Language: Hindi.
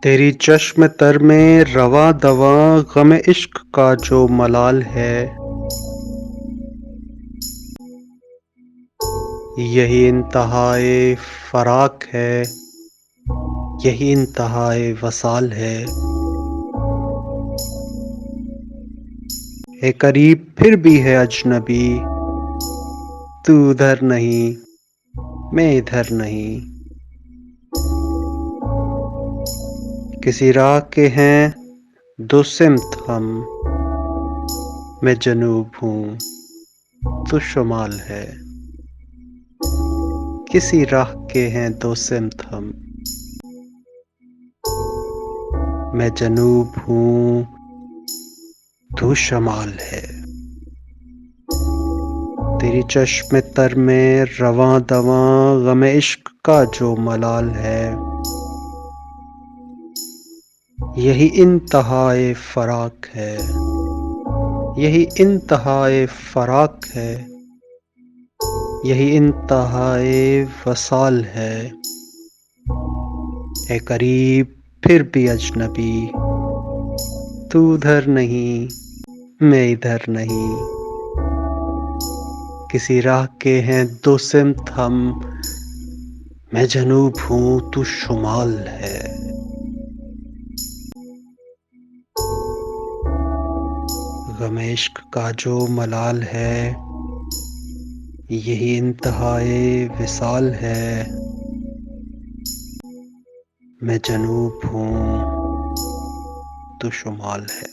तेरी चश्म तर में रवां दवां गम इश्क का जो मलाल है, यही इंतहाए फराक है, यही इंतहाए वसाल है। है करीब फिर भी है अजनबी, तू उधर नहीं, मैं इधर नहीं। किसी राह के हैं दो सिमत हम, मैं जनूब हूँ, तू शुमाल है। किसी राह के हैं दो सिमत हम, मैं जनूब हूँ, तू शमाल है। तेरी चश्म तर में रवां दवां गम इश्क का जो मलाल है, यही इंतहाए फराक है, यही इंतहाए फराक है, यही इंतहाए वसाल है करीब फिर भी अजनबी, तू उधर नहीं, मैं इधर नहीं। किसी राह के हैं दो सिमत हम, मैं जनूब हूँ, तू शुमाल है। गम इश्क का जो मलाल है, यही इंतहाए विसाल है, मैं जनूब हूँ, तू शुमाल है।